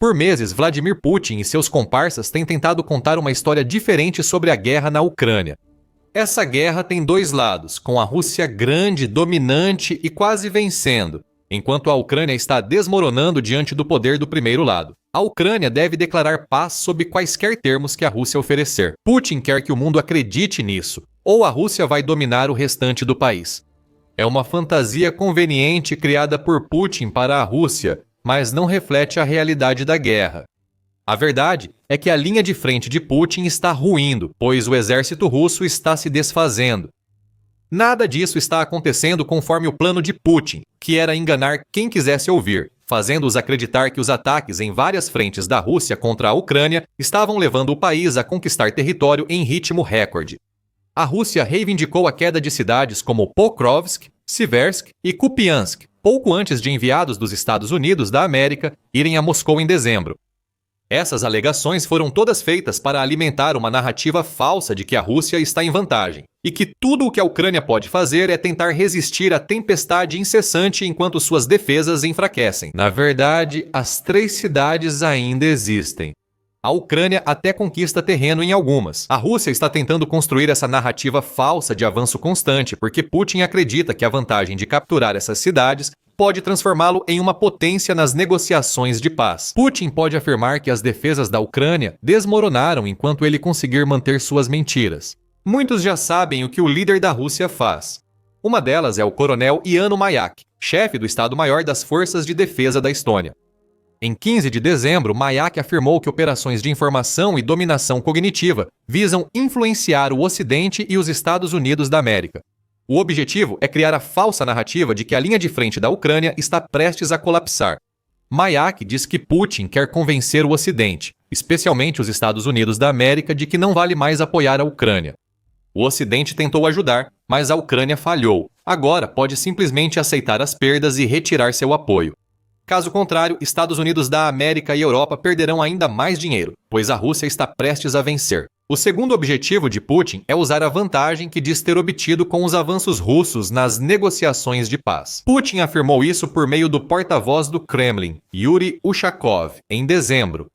Por meses, Vladimir Putin e seus comparsas têm tentado contar uma história diferente sobre a guerra na Ucrânia. Essa guerra tem dois lados, com a Rússia grande, dominante e quase vencendo, enquanto a Ucrânia está desmoronando diante do poder do primeiro lado. A Ucrânia deve declarar paz sob quaisquer termos que a Rússia oferecer. Putin quer que o mundo acredite nisso, ou a Rússia vai dominar o restante do país. É uma fantasia conveniente criada por Putin para a Rússia, mas não reflete a realidade da guerra. A verdade é que a linha de frente de Putin está ruindo, pois o exército russo está se desfazendo. Nada disso está acontecendo conforme o plano de Putin, que era enganar quem quisesse ouvir, fazendo-os acreditar que os ataques em várias frentes da Rússia contra a Ucrânia estavam levando o país a conquistar território em ritmo recorde. A Rússia reivindicou a queda de cidades como Pokrovsk, Siversk e Kupiansk, pouco antes de enviados dos Estados Unidos da América irem a Moscou em dezembro. Essas alegações foram todas feitas para alimentar uma narrativa falsa de que a Rússia está em vantagem e que tudo o que a Ucrânia pode fazer é tentar resistir à tempestade incessante enquanto suas defesas enfraquecem. Na verdade, as 3 cidades ainda existem. A Ucrânia até conquista terreno em algumas. A Rússia está tentando construir essa narrativa falsa de avanço constante porque Putin acredita que a vantagem de capturar essas cidades pode transformá-lo em uma potência nas negociações de paz. Putin pode afirmar que as defesas da Ucrânia desmoronaram enquanto ele conseguir manter suas mentiras. Muitos já sabem o que o líder da Rússia faz. Uma delas é o coronel Iano Mayak, chefe do Estado-Maior das Forças de Defesa da Estônia. Em 15 de dezembro, Mayak afirmou que operações de informação e dominação cognitiva visam influenciar o Ocidente e os Estados Unidos da América. O objetivo é criar a falsa narrativa de que a linha de frente da Ucrânia está prestes a colapsar. Mayak diz que Putin quer convencer o Ocidente, especialmente os Estados Unidos da América, de que não vale mais apoiar a Ucrânia. O Ocidente tentou ajudar, mas a Ucrânia falhou. Agora pode simplesmente aceitar as perdas e retirar seu apoio. Caso contrário, Estados Unidos da América e Europa perderão ainda mais dinheiro, pois a Rússia está prestes a vencer. O segundo objetivo de Putin é usar a vantagem que diz ter obtido com os avanços russos nas negociações de paz. Putin afirmou isso por meio do porta-voz do Kremlin, Yuri Ushakov, em dezembro.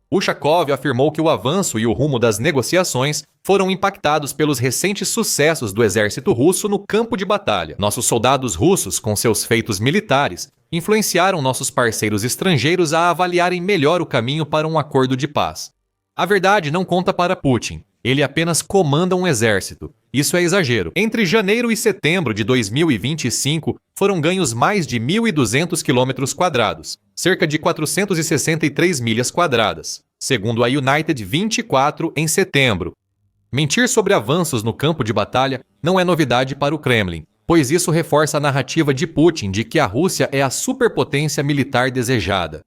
Ushakov afirmou que o avanço e o rumo das negociações foram impactados pelos recentes sucessos do exército russo no campo de batalha. Nossos soldados russos, com seus feitos militares, influenciaram nossos parceiros estrangeiros a avaliarem melhor o caminho para um acordo de paz. A verdade não conta para Putin. Ele apenas comanda um exército. Isso é exagero. Entre janeiro e setembro de 2025, foram ganhos mais de 1.200 km², cerca de 463 milhas quadradas, segundo a United 24 em setembro. Mentir sobre avanços no campo de batalha não é novidade para o Kremlin, pois isso reforça a narrativa de Putin de que a Rússia é a superpotência militar desejada.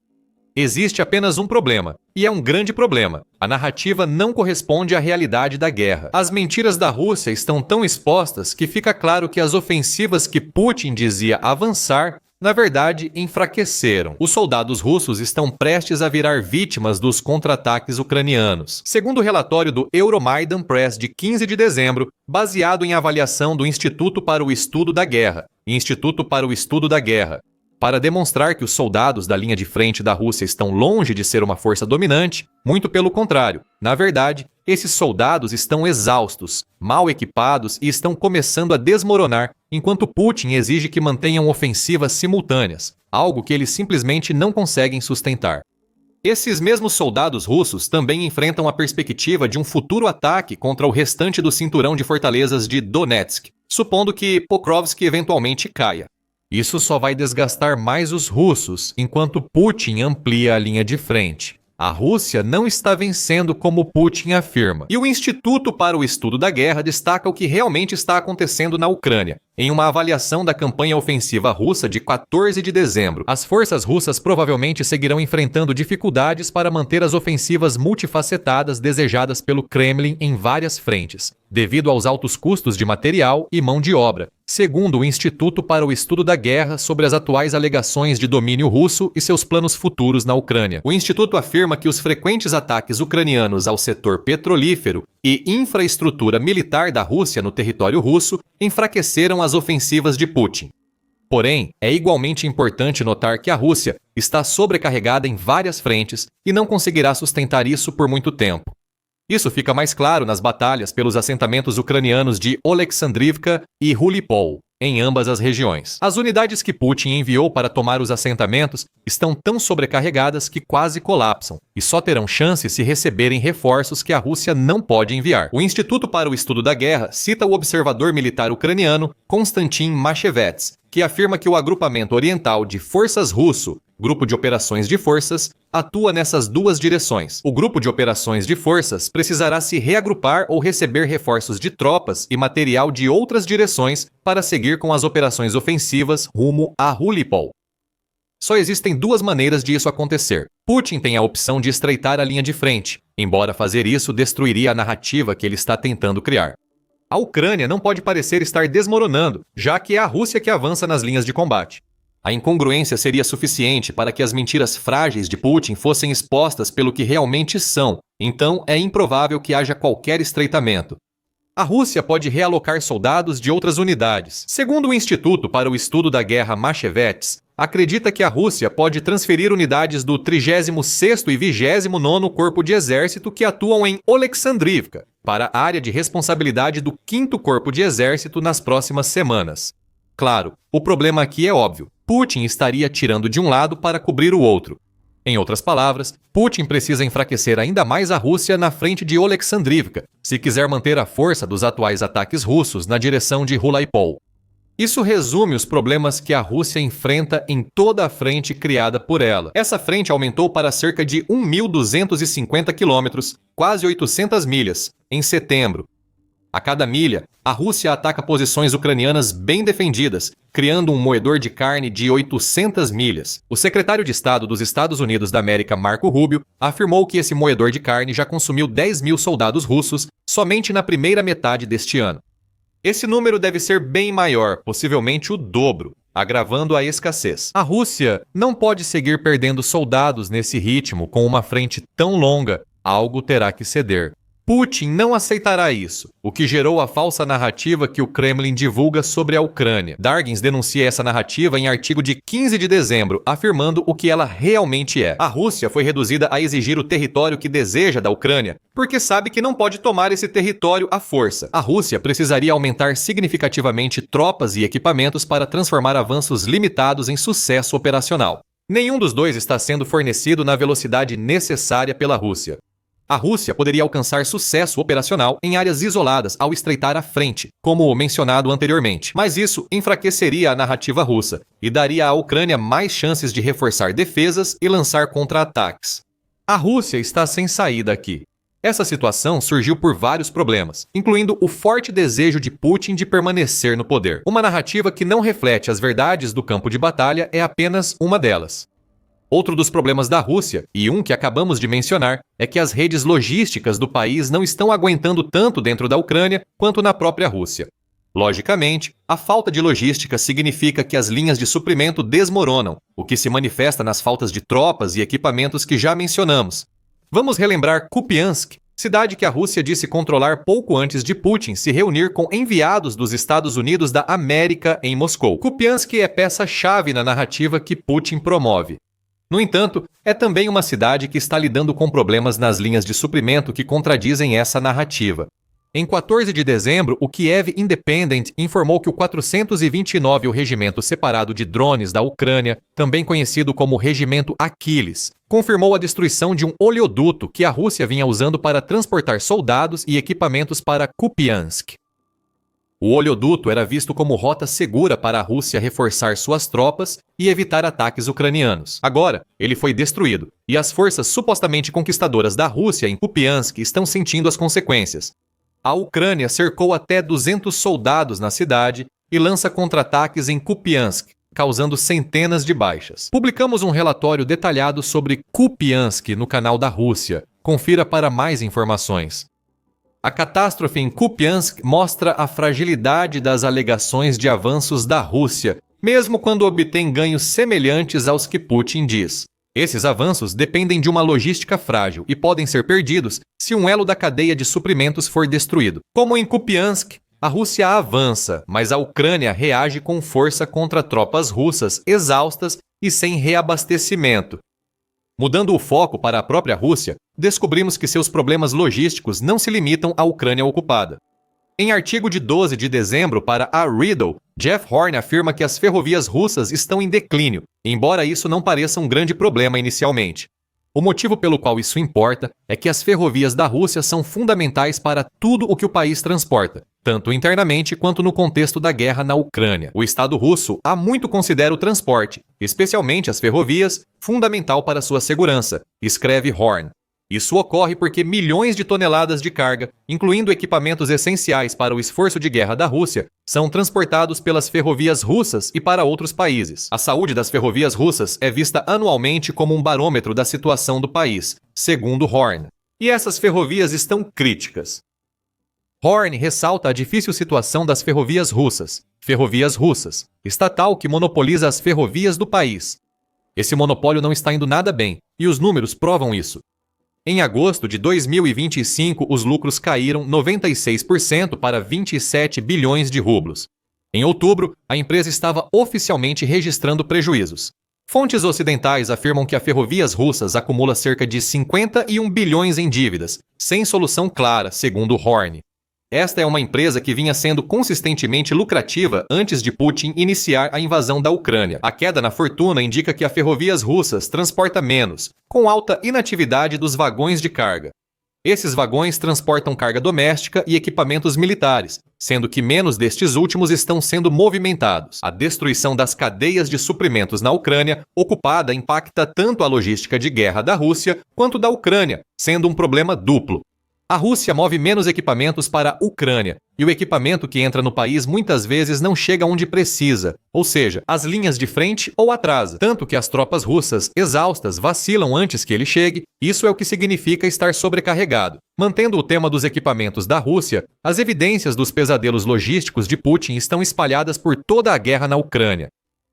Existe apenas um problema, e é um grande problema. A narrativa não corresponde à realidade da guerra. As mentiras da Rússia estão tão expostas que fica claro que as ofensivas que Putin dizia avançar, na verdade, enfraqueceram. Os soldados russos estão prestes a virar vítimas dos contra-ataques ucranianos. Segundo o relatório do Euromaidan Press de 15 de dezembro, baseado em avaliação do Instituto para o Estudo da Guerra, para demonstrar que os soldados da linha de frente da Rússia estão longe de ser uma força dominante, muito pelo contrário. Na verdade, esses soldados estão exaustos, mal equipados e estão começando a desmoronar, enquanto Putin exige que mantenham ofensivas simultâneas, algo que eles simplesmente não conseguem sustentar. Esses mesmos soldados russos também enfrentam a perspectiva de um futuro ataque contra o restante do cinturão de fortalezas de Donetsk, supondo que Pokrovsk eventualmente caia. Isso só vai desgastar mais os russos, enquanto Putin amplia a linha de frente. A Rússia não está vencendo como Putin afirma. E o Instituto para o Estudo da Guerra destaca o que realmente está acontecendo na Ucrânia. Em uma avaliação da campanha ofensiva russa de 14 de dezembro, as forças russas provavelmente seguirão enfrentando dificuldades para manter as ofensivas multifacetadas desejadas pelo Kremlin em várias frentes, devido aos altos custos de material e mão de obra, segundo o Instituto para o Estudo da Guerra sobre as atuais alegações de domínio russo e seus planos futuros na Ucrânia. O Instituto afirma que os frequentes ataques ucranianos ao setor petrolífero e infraestrutura militar da Rússia no território russo enfraqueceram as ofensivas de Putin. Porém, é igualmente importante notar que a Rússia está sobrecarregada em várias frentes e não conseguirá sustentar isso por muito tempo. Isso fica mais claro nas batalhas pelos assentamentos ucranianos de Oleksandrivka e Hulipol, em ambas as regiões. As unidades que Putin enviou para tomar os assentamentos estão tão sobrecarregadas que quase colapsam e só terão chance se receberem reforços que a Rússia não pode enviar. O Instituto para o Estudo da Guerra cita o observador militar ucraniano Konstantin Mashevets, que afirma que o agrupamento oriental de forças russo, Grupo de Operações de Forças, atua nessas duas direções. O Grupo de Operações de Forças precisará se reagrupar ou receber reforços de tropas e material de outras direções para seguir com as operações ofensivas rumo a Hulipol. Só existem duas maneiras de isso acontecer. Putin tem a opção de estreitar a linha de frente, embora fazer isso destruiria a narrativa que ele está tentando criar. A Ucrânia não pode parecer estar desmoronando, já que é a Rússia que avança nas linhas de combate. A incongruência seria suficiente para que as mentiras frágeis de Putin fossem expostas pelo que realmente são, então é improvável que haja qualquer estreitamento. A Rússia pode realocar soldados de outras unidades. Segundo o Instituto para o Estudo da Guerra Mashevets, acredita que a Rússia pode transferir unidades do 36º e 29º Corpo de Exército que atuam em Oleksandrivka para a área de responsabilidade do 5º Corpo de Exército nas próximas semanas. Claro, o problema aqui é óbvio. Putin estaria tirando de um lado para cobrir o outro. Em outras palavras, Putin precisa enfraquecer ainda mais a Rússia na frente de Oleksandrivka, se quiser manter a força dos atuais ataques russos na direção de Hulipol. Isso resume os problemas que a Rússia enfrenta em toda a frente criada por ela. Essa frente aumentou para cerca de 1.250 quilômetros, quase 800 milhas, em setembro. A cada milha, a Rússia ataca posições ucranianas bem defendidas, criando um moedor de carne de 800 milhas. O secretário de Estado dos Estados Unidos da América, Marco Rubio, afirmou que esse moedor de carne já consumiu 10 mil soldados russos somente na primeira metade deste ano. Esse número deve ser bem maior, possivelmente o dobro, agravando a escassez. A Rússia não pode seguir perdendo soldados nesse ritmo com uma frente tão longa. Algo terá que ceder. Putin não aceitará isso, o que gerou a falsa narrativa que o Kremlin divulga sobre a Ucrânia. Dargins denuncia essa narrativa em artigo de 15 de dezembro, afirmando o que ela realmente é. A Rússia foi reduzida a exigir o território que deseja da Ucrânia, porque sabe que não pode tomar esse território à força. A Rússia precisaria aumentar significativamente tropas e equipamentos para transformar avanços limitados em sucesso operacional. Nenhum dos dois está sendo fornecido na velocidade necessária pela Rússia. A Rússia poderia alcançar sucesso operacional em áreas isoladas ao estreitar a frente, como mencionado anteriormente. Mas isso enfraqueceria a narrativa russa e daria à Ucrânia mais chances de reforçar defesas e lançar contra-ataques. A Rússia está sem saída aqui. Essa situação surgiu por vários problemas, incluindo o forte desejo de Putin de permanecer no poder. Uma narrativa que não reflete as verdades do campo de batalha é apenas uma delas. Outro dos problemas da Rússia, e um que acabamos de mencionar, é que as redes logísticas do país não estão aguentando tanto dentro da Ucrânia quanto na própria Rússia. Logicamente, a falta de logística significa que as linhas de suprimento desmoronam, o que se manifesta nas faltas de tropas e equipamentos que já mencionamos. Vamos relembrar Kupiansk, cidade que a Rússia disse controlar pouco antes de Putin se reunir com enviados dos Estados Unidos da América em Moscou. Kupiansk é peça-chave na narrativa que Putin promove. No entanto, é também uma cidade que está lidando com problemas nas linhas de suprimento que contradizem essa narrativa. Em 14 de dezembro, o Kiev Independent informou que o 429 Regimento Separado de Drones da Ucrânia, também conhecido como Regimento Aquiles, confirmou a destruição de um oleoduto que a Rússia vinha usando para transportar soldados e equipamentos para Kupiansk. O oleoduto era visto como rota segura para a Rússia reforçar suas tropas e evitar ataques ucranianos. Agora, ele foi destruído, e as forças supostamente conquistadoras da Rússia em Kupiansk estão sentindo as consequências. A Ucrânia cercou até 200 soldados na cidade e lança contra-ataques em Kupiansk, causando centenas de baixas. Publicamos um relatório detalhado sobre Kupiansk no canal da Rússia. Confira para mais informações. A catástrofe em Kupiansk mostra a fragilidade das alegações de avanços da Rússia, mesmo quando obtém ganhos semelhantes aos que Putin diz. Esses avanços dependem de uma logística frágil e podem ser perdidos se um elo da cadeia de suprimentos for destruído. Como em Kupiansk, A Rússia avança, mas a Ucrânia reage com força contra tropas russas exaustas e sem reabastecimento. Mudando o foco para a própria Rússia, descobrimos que seus problemas logísticos não se limitam à Ucrânia ocupada. Em artigo de 12 de dezembro para a Riddle, Jeff Horn afirma que as ferrovias russas estão em declínio, embora isso não pareça um grande problema inicialmente. O motivo pelo qual isso importa é que as ferrovias da Rússia são fundamentais para tudo o que o país transporta, tanto internamente quanto no contexto da guerra na Ucrânia. O Estado russo há muito considera o transporte, especialmente as ferrovias, fundamental para sua segurança, escreve Horn. Isso ocorre porque milhões de toneladas de carga, incluindo equipamentos essenciais para o esforço de guerra da Rússia, são transportados pelas ferrovias russas e para outros países. A saúde das ferrovias russas é vista anualmente como um barômetro da situação do país, segundo Horn. E essas ferrovias estão críticas. Horn ressalta a difícil situação das ferrovias russas, estatal que monopoliza as ferrovias do país. Esse monopólio não está indo nada bem, e os números provam isso. Em agosto de 2025, os lucros caíram 96% para 27 bilhões de rublos. Em outubro, a empresa estava oficialmente registrando prejuízos. Fontes ocidentais afirmam que a Ferrovias Russas acumula cerca de 51 bilhões em dívidas, sem solução clara, segundo Horn. Esta é uma empresa que vinha sendo consistentemente lucrativa antes de Putin iniciar a invasão da Ucrânia. A queda na fortuna indica que a Ferrovias Russas transporta menos, com alta inatividade dos vagões de carga. Esses vagões transportam carga doméstica e equipamentos militares, sendo que menos destes últimos estão sendo movimentados. A destruição das cadeias de suprimentos na Ucrânia ocupada impacta tanto a logística de guerra da Rússia quanto da Ucrânia, sendo um problema duplo. A Rússia move menos equipamentos para a Ucrânia, e o equipamento que entra no país muitas vezes não chega onde precisa, ou seja, as linhas de frente ou atrasa, tanto que as tropas russas, exaustas, vacilam antes que ele chegue. Isso é o que significa estar sobrecarregado. Mantendo o tema dos equipamentos da Rússia, as evidências dos pesadelos logísticos de Putin estão espalhadas por toda a guerra na Ucrânia.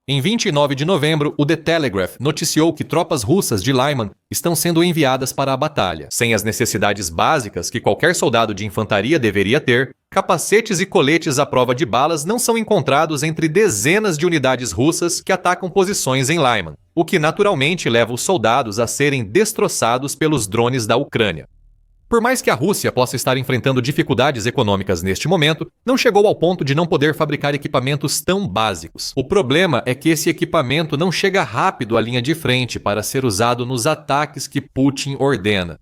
Em 29 de novembro, o The Telegraph noticiou que tropas russas de Lyman estão sendo enviadas para a batalha. Sem as necessidades básicas que qualquer soldado de infantaria deveria ter, capacetes e coletes à prova de balas não são encontrados entre dezenas de unidades russas que atacam posições em Lyman, o que naturalmente leva os soldados a serem destroçados pelos drones da Ucrânia. Por mais que a Rússia possa estar enfrentando dificuldades econômicas neste momento, não chegou ao ponto de não poder fabricar equipamentos tão básicos. O problema é que esse equipamento não chega rápido à linha de frente para ser usado nos ataques que Putin ordena.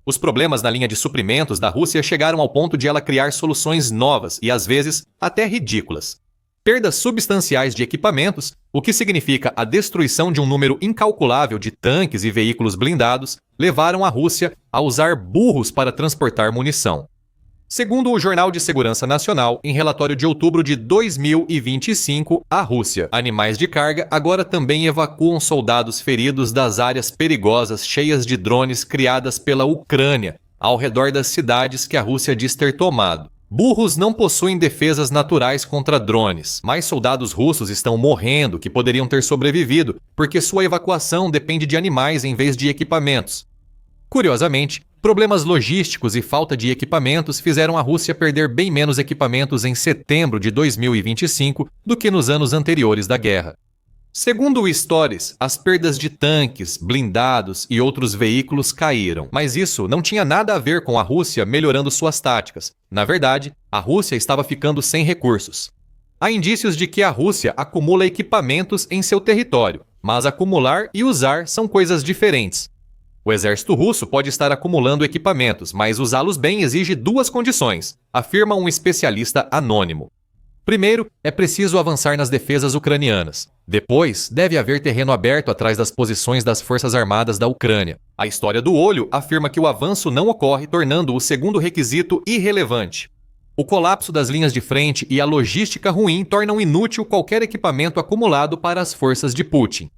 Os problemas na linha de suprimentos da Rússia chegaram ao ponto de ela criar soluções novas e, às vezes, até ridículas. Perdas substanciais de equipamentos, o que significa a destruição de um número incalculável de tanques e veículos blindados, levaram a Rússia a usar burros para transportar munição. Segundo o Jornal de Segurança Nacional, em relatório de outubro de 2025, a Rússia, animais de carga agora também evacuam soldados feridos das áreas perigosas cheias de drones criadas pela Ucrânia, ao redor das cidades que a Rússia diz ter tomado. Burros não possuem defesas naturais contra drones. Mais soldados russos estão morrendo que poderiam ter sobrevivido, porque sua evacuação depende de animais em vez de equipamentos. Curiosamente, problemas logísticos e falta de equipamentos fizeram a Rússia perder bem menos equipamentos em setembro de 2025 do que nos anos anteriores da guerra. Segundo o Stories, as perdas de tanques, blindados e outros veículos caíram, mas isso não tinha nada a ver com a Rússia melhorando suas táticas. Na verdade, a Rússia estava ficando sem recursos. Há indícios de que a Rússia acumula equipamentos em seu território, mas acumular e usar são coisas diferentes. O exército russo pode estar acumulando equipamentos, mas usá-los bem exige duas condições, afirma um especialista anônimo. Primeiro, é preciso avançar nas defesas ucranianas. Depois, deve haver terreno aberto atrás das posições das Forças Armadas da Ucrânia. A história do olho afirma que o avanço não ocorre, tornando o segundo requisito irrelevante. O colapso das linhas de frente e a logística ruim tornam inútil qualquer equipamento acumulado para as forças de Putin.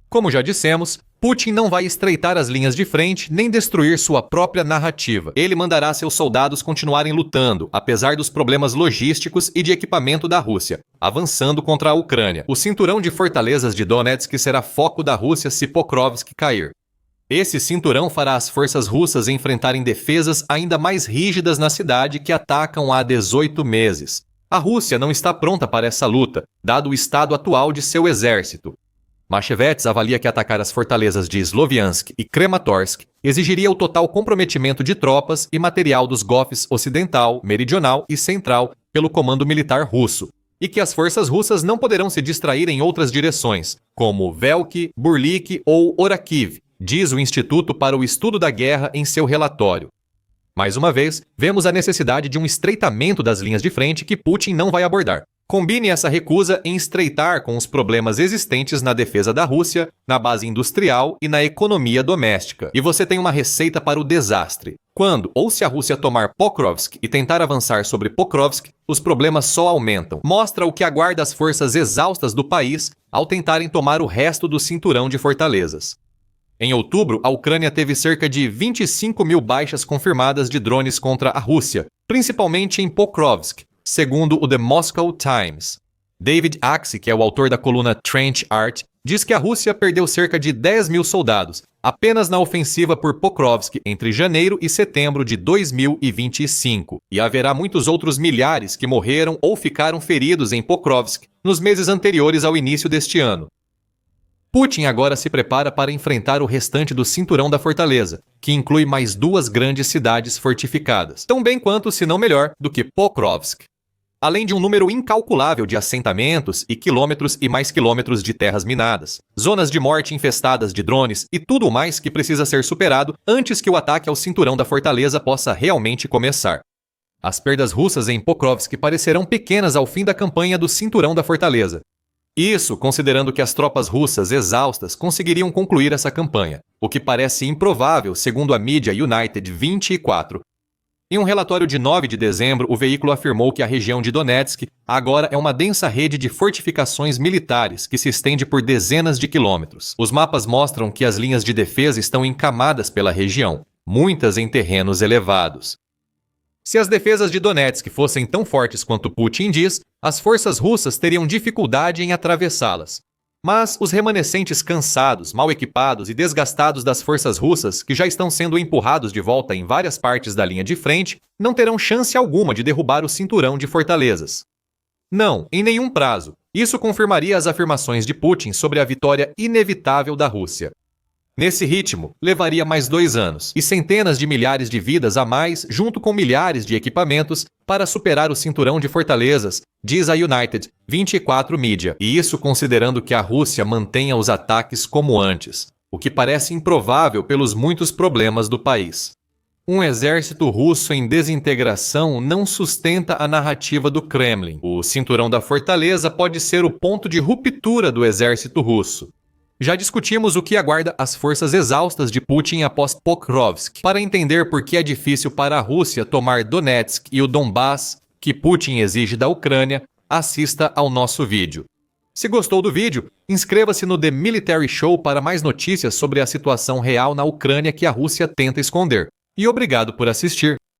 Como já dissemos, Putin não vai estreitar as linhas de frente nem destruir sua própria narrativa. Ele mandará seus soldados continuarem lutando, apesar dos problemas logísticos e de equipamento da Rússia, avançando contra a Ucrânia. O cinturão de fortalezas de Donetsk será foco da Rússia se Pokrovsk cair. Esse cinturão fará as forças russas enfrentarem defesas ainda mais rígidas na cidade que atacam há 18 meses. A Rússia não está pronta para essa luta, dado o estado atual de seu exército. Machevets avalia que atacar as fortalezas de Sloviansk e Krematorsk exigiria o total comprometimento de tropas e material dos GOFs ocidental, meridional e central pelo comando militar russo, e que as forças russas não poderão se distrair em outras direções, como Velki, Burlik ou Orakiv, diz o Instituto para o Estudo da Guerra em seu relatório. Mais uma vez, vemos a necessidade de um estreitamento das linhas de frente que Putin não vai abordar. Combine essa recusa em estreitar com os problemas existentes na defesa da Rússia, na base industrial e na economia doméstica. E você tem uma receita para o desastre. Quando ou se a Rússia tomar Pokrovsk e tentar avançar sobre Pokrovsk, os problemas só aumentam. Mostra o que aguarda as forças exaustas do país ao tentarem tomar o resto do cinturão de fortalezas. Em outubro, a Ucrânia teve cerca de 25 mil baixas confirmadas de drones contra a Rússia, principalmente em Pokrovsk, segundo o The Moscow Times. David Axe, que é o autor da coluna Trench Art, diz que a Rússia perdeu cerca de 10 mil soldados apenas na ofensiva por Pokrovsk entre janeiro e setembro de 2025, e haverá muitos outros milhares que morreram ou ficaram feridos em Pokrovsk nos meses anteriores ao início deste ano. Putin agora se prepara para enfrentar o restante do cinturão da fortaleza, que inclui mais 2 grandes cidades fortificadas, tão bem quanto, se não melhor, do que Pokrovsk. Além de um número incalculável de assentamentos e mais quilômetros de terras minadas, zonas de morte infestadas de drones e tudo mais que precisa ser superado antes que o ataque ao cinturão da fortaleza possa realmente começar. As perdas russas em Pokrovsk parecerão pequenas ao fim da campanha do cinturão da fortaleza. Isso considerando que as tropas russas exaustas conseguiriam concluir essa campanha, o que parece improvável segundo a mídia United 24. Em um relatório de 9 de dezembro, o veículo afirmou que a região de Donetsk agora é uma densa rede de fortificações militares que se estende por dezenas de quilômetros. Os mapas mostram que as linhas de defesa estão encamadas pela região, muitas em terrenos elevados. Se as defesas de Donetsk fossem tão fortes quanto Putin diz, as forças russas teriam dificuldade em atravessá-las. Mas os remanescentes cansados, mal equipados e desgastados das forças russas, que já estão sendo empurrados de volta em várias partes da linha de frente, não terão chance alguma de derrubar o cinturão de fortalezas. Não, em nenhum prazo. Isso confirmaria as afirmações de Putin sobre a vitória inevitável da Rússia. Nesse ritmo, levaria mais 2 anos e centenas de milhares de vidas a mais, junto com milhares de equipamentos, para superar o cinturão de fortalezas, diz a United 24 Media, e isso considerando que a Rússia mantenha os ataques como antes, o que parece improvável pelos muitos problemas do país. Um exército russo em desintegração não sustenta a narrativa do Kremlin. O cinturão da fortaleza pode ser o ponto de ruptura do exército russo. Já discutimos o que aguarda as forças exaustas de Putin após Pokrovsk. Para entender por que é difícil para a Rússia tomar Donetsk e o Donbass, que Putin exige da Ucrânia, assista ao nosso vídeo. Se gostou do vídeo, inscreva-se no The Military Show para mais notícias sobre a situação real na Ucrânia que a Rússia tenta esconder. E obrigado por assistir.